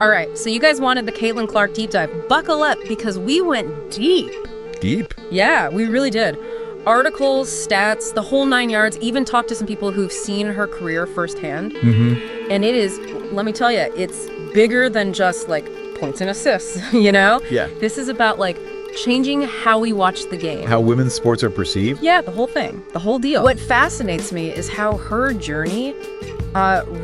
All right, so you guys wanted the Caitlin Clark deep dive. Buckle up, because we went deep. Deep? Yeah, we really did. Articles, stats, the whole 9 yards, even talked to some people who've seen her career firsthand. Mm-hmm. And it is, let me tell you, it's bigger than just, like, points and assists, you know? Yeah. This is about, like, changing how we watch the game. How women's sports are perceived? Yeah, the whole thing, the whole deal. What fascinates me is how her journey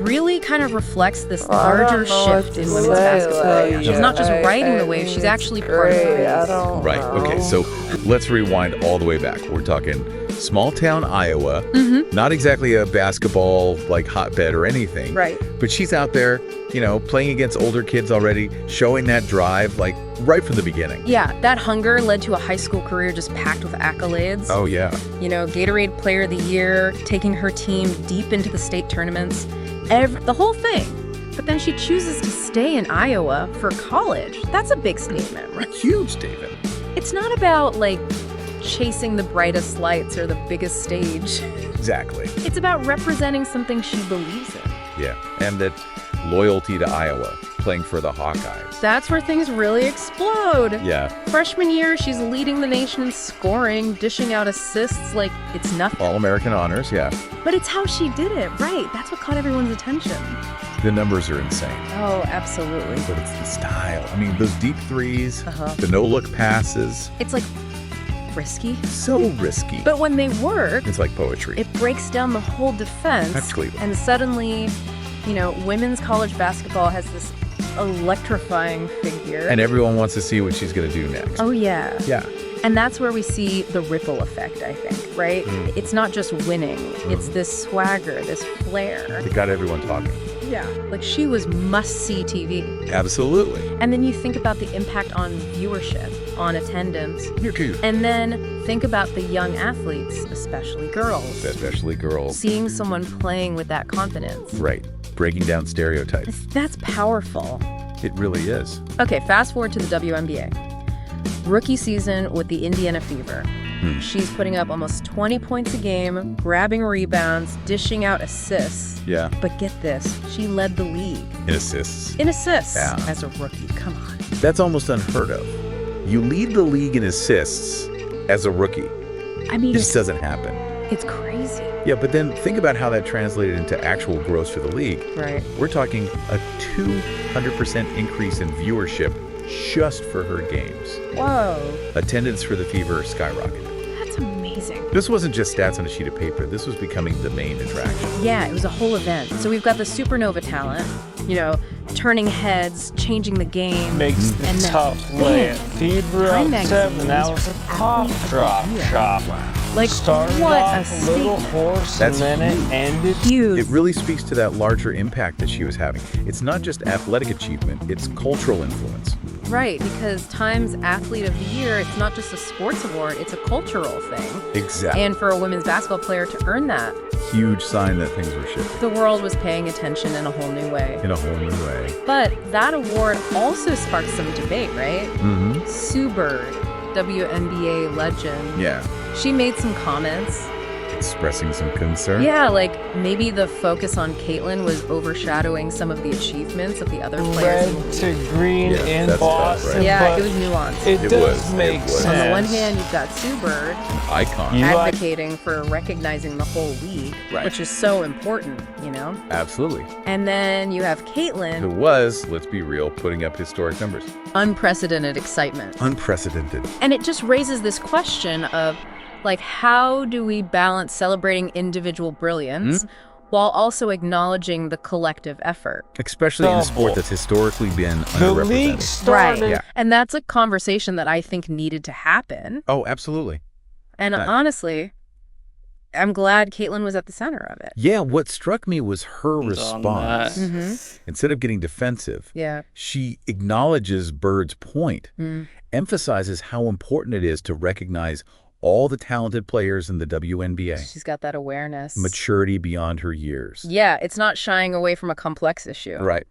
really kind of reflects this larger shift in women's basketball. She's not just riding the wave, she's actually part of the race. Right, okay, so let's rewind all the way back. We're talking small town Iowa, not exactly a basketball like hotbed or anything. Right. But she's out there, you know, playing against older kids already, showing that drive like right from the beginning. Yeah, that hunger led to a high school career just packed with accolades. Oh, yeah. You know, Gatorade Player of the Year, taking her team deep into the state tournaments, the whole thing. But then she chooses to stay in Iowa for college. That's a big statement, right? Huge, David. It's not about, like, chasing the brightest lights or the biggest stage. Exactly. It's about representing something she believes in. Yeah, and that loyalty to Iowa, playing for the Hawkeyes. That's where things really explode. Yeah. Freshman year, she's leading the nation in scoring, dishing out assists like it's nothing. All-American honors, yeah. But it's how she did it, right? That's what caught everyone's attention. The numbers are insane. Oh, absolutely. But it's the style. I mean, those deep threes, Uh-huh. the no-look passes. It's like risky. So risky. But when they work, It's like poetry. it breaks down the whole defense. That's Cleveland. And suddenly, you know, women's college basketball has this electrifying figure. And everyone wants to see what she's going to do next. Oh, yeah. Yeah. And that's where we see the ripple effect, I think, right? It's not just winning. It's this swagger, this flair. It got everyone talking. Yeah. Like, she was must-see TV. Absolutely. And then you think about the impact on viewership, on attendance. Here too. And then think about the young athletes, especially girls. Especially girls. Seeing someone playing with that confidence. Right. Breaking down stereotypes. That's powerful. It really is. Okay, fast forward to the WNBA. Rookie season with the Indiana Fever. She's putting up almost 20 points a game, grabbing rebounds, dishing out assists. Yeah. But get this, she led the league In assists. in assists Yeah. as a rookie. Come on. That's almost unheard of. You lead the league in assists as a rookie. I mean, It just doesn't happen. it's crazy. Yeah, but then think about how that translated into actual gross for the league. Right. We're talking a 200% increase in viewership just for her games. Whoa. Attendance for the Fever skyrocketed. That's amazing. This wasn't just stats on a sheet of paper. This was becoming the main attraction. Yeah, it was a whole event. So we've got the supernova talent, you know, turning heads, changing the game. Makes the and then, tough lay it. Fever Time up 7 magazine hours of cough drop shop. Like, Started what a off a little statement. horse That's and then it ended. Huge. It really speaks to that larger impact that she was having. It's not just athletic achievement, it's cultural influence. Right, because Time's Athlete of the Year, it's not just a sports award, it's a cultural thing. Exactly. And for a women's basketball player to earn that, Huge sign that things were shifting the world was paying attention in a whole new way. in a whole new way. But that award also sparked some debate, right? Mm-hmm. Sue Bird, WNBA legend. Yeah. She made some comments. Expressing some concern. Yeah, like maybe the focus on Caitlin was overshadowing some of the achievements of the other players. Red to green Yeah, in that's tough, Boston. right? Yeah, but it was nuanced. It It does was, make it was. sense. On the one hand, you've got Sue Bird Icon. You like- advocating for recognizing the whole league, Right. which is so important, you know? Absolutely. And then you have Who Caitlin, was, let's be real, putting up historic numbers. unprecedented excitement. Unprecedented. And it just raises this question of, like, how do we balance celebrating individual brilliance while also acknowledging the collective effort? Especially in a sport Double. that's historically been The league underrepresented. started. Yeah. And that's a conversation that I think needed to happen. Oh, absolutely. And Right. honestly, I'm glad Caitlin was at the center of it. Yeah, what struck me was her On response. that. Mm-hmm. Instead of getting defensive, Yeah. she acknowledges Bird's point, emphasizes how important it is to recognize all the talented players in the WNBA. She's got that awareness. Maturity beyond her years. Yeah, it's not shying away from a complex issue. Right.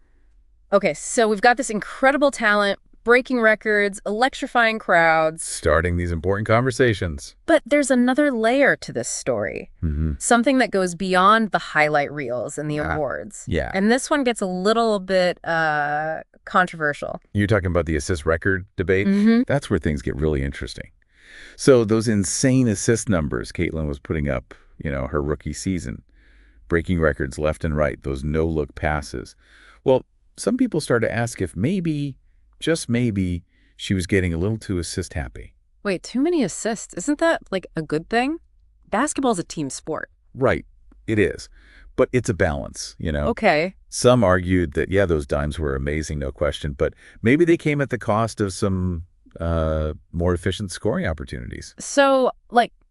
Okay, so we've got this incredible talent breaking records, electrifying crowds. Starting these important conversations. But there's another layer to this story. Something that goes beyond the highlight reels and the awards. Yeah. And this one gets a little bit controversial. You're talking about the assist record debate? That's where things get really interesting. So those insane assist numbers Caitlin was putting up, her rookie season, breaking records left and right, those no-look passes. Well, some people start to ask if maybe, just maybe, she was getting a little too assist happy. Wait, too many assists? Isn't that like a good thing? Basketball's a team sport. Right, it is. But it's a balance, Okay. Some argued that, yeah, those dimes were amazing, no question, but maybe they came at the cost of some more efficient scoring opportunities. So,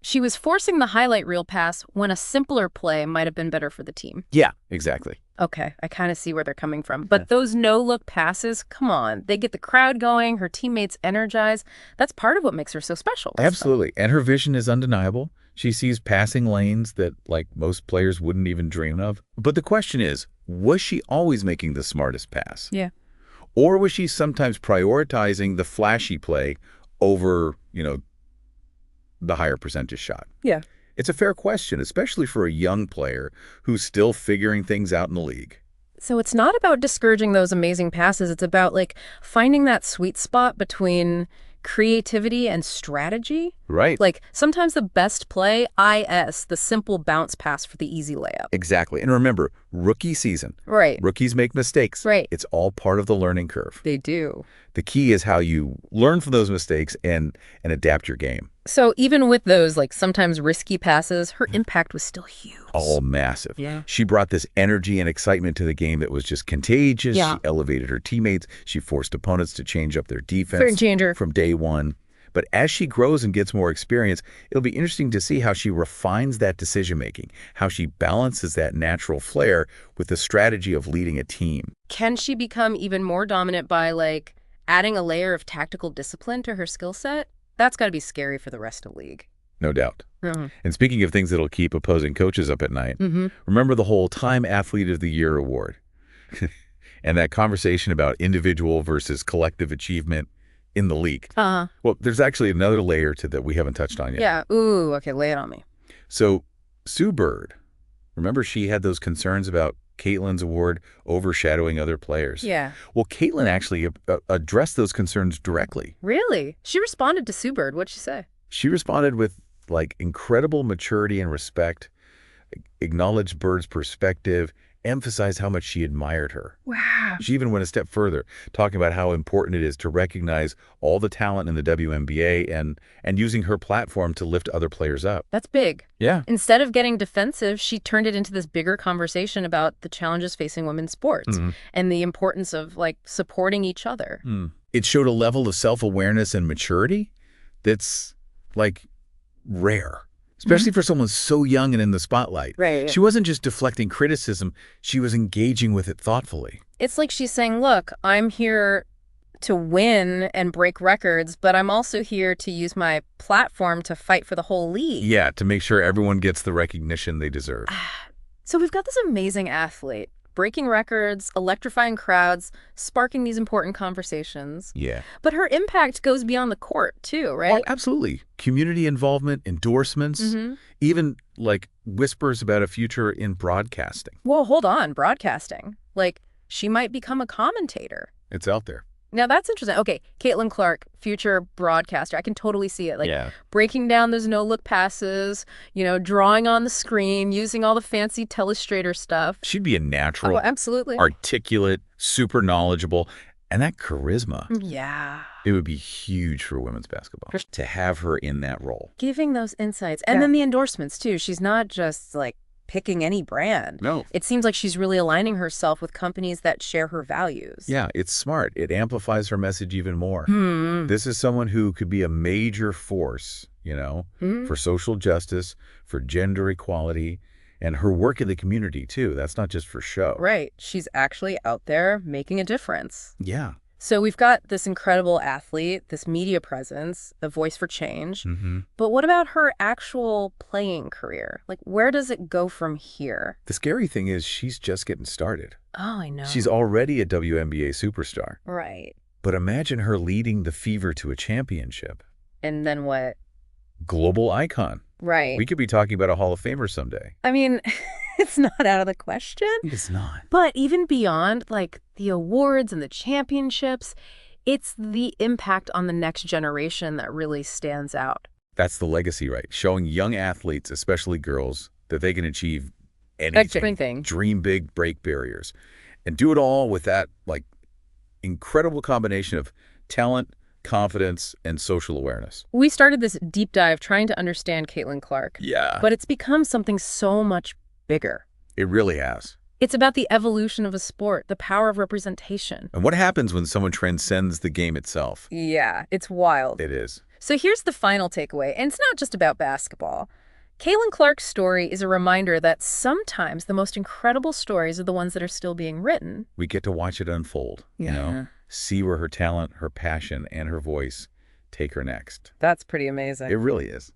she was forcing the highlight reel pass when a simpler play might have been better for the team. Yeah, exactly. Okay, I kind of see where they're coming from. But those no-look passes, come on. They get the crowd going, her teammates energized. That's part of what makes her so special. Absolutely. And her vision is undeniable. She sees passing lanes that, most players wouldn't even dream of. But the question is, was she always making the smartest pass? Yeah. Or was she sometimes prioritizing the flashy play over, the higher percentage shot? Yeah. It's a fair question, especially for a young player who's still figuring things out in the league. So it's not about discouraging those amazing passes. It's about, finding that sweet spot between creativity and strategy. Right. Sometimes the best play, the simple bounce pass for the easy layup. Exactly. And remember, rookie season. Right. Rookies make mistakes. Right. It's all part of the learning curve. They do. The key is how you learn from those mistakes and adapt your game. So even with those, sometimes risky passes, her impact was still huge. All massive. Yeah. She brought this energy and excitement to the game that was just contagious. Yeah. She elevated her teammates. She forced opponents to change up their defense. Game changer. From day one. But as she grows and gets more experience, it'll be interesting to see how she refines that decision-making, how she balances that natural flair with the strategy of leading a team. Can she become even more dominant by, adding a layer of tactical discipline to her skill set? That's got to be scary for the rest of the league. No doubt. And speaking of things that'll keep opposing coaches up at night, remember the whole Time Athlete of the Year award and that conversation about individual versus collective achievement in the league. Well, there's actually another layer to that we haven't touched on yet. Yeah. Ooh, okay, lay it on me. So Sue Bird, remember she had those concerns about Caitlin's award overshadowing other players? Yeah. Well, Caitlin actually addressed those concerns directly. Really? She responded to Sue Bird. What'd she say? She responded with incredible maturity and respect, acknowledged Bird's perspective, emphasized how much she admired her. Wow. She even went a step further, talking about how important it is to recognize all the talent in the WNBA and using her platform to lift other players up. That's big. Yeah. Instead of getting defensive, she turned it into this bigger conversation about the challenges facing women's sports and the importance of supporting each other. It showed a level of self-awareness and maturity that's rare. Especially for someone so young and in the spotlight. Right. She wasn't just deflecting criticism, she was engaging with it thoughtfully. It's like she's saying, look, I'm here to win and break records, but I'm also here to use my platform to fight for the whole league. Yeah, to make sure everyone gets the recognition they deserve. So we've got this amazing athlete, breaking records, electrifying crowds, sparking these important conversations. Yeah. But her impact goes beyond the court, too, right? Oh, absolutely. Community involvement, endorsements, even whispers about a future in broadcasting. Whoa, hold on, broadcasting. She might become a commentator. It's out there. Now, that's interesting. Okay, Caitlin Clark, future broadcaster. I can totally see it. Breaking down those no-look passes, drawing on the screen, using all the fancy telestrator stuff. She'd be a natural, absolutely, articulate, super knowledgeable, and that charisma. Yeah. It would be huge for women's basketball to have her in that role. Giving those insights. And then the endorsements, too. She's not just, picking any brand. No. It seems like she's really aligning herself with companies that share her values. Yeah, it's smart. It amplifies her message even more. This is someone who could be a major force, for social justice, for gender equality, and her work in the community, too. That's not just for show. Right. She's actually out there making a difference. Yeah. So we've got this incredible athlete, this media presence, a voice for change. But what about her actual playing career? Where does it go from here? The scary thing is she's just getting started. Oh, I know. She's already a WNBA superstar. Right. But imagine her leading the Fever to a championship. And then what? Global icon. Right. We could be talking about a Hall of Famer someday. I mean, it's not out of the question. It's not. But even beyond, like, the awards and the championships, it's the impact on the next generation that really stands out. That's the legacy, right? Showing young athletes, especially girls, that they can achieve anything. Dream big, break barriers. And do it all with that, like, incredible combination of talent, confidence, and social awareness. We started this deep dive trying to understand Caitlin Clark. Yeah. But it's become something so much bigger. It really has. It's about the evolution of a sport, the power of representation. And what happens when someone transcends the game itself? Yeah, it's wild. It is. So here's the final takeaway, and it's not just about basketball. Caitlin Clark's story is a reminder that sometimes the most incredible stories are the ones that are still being written. We get to watch it unfold, you know, see where her talent, her passion, and her voice take her next. That's pretty amazing. It really is.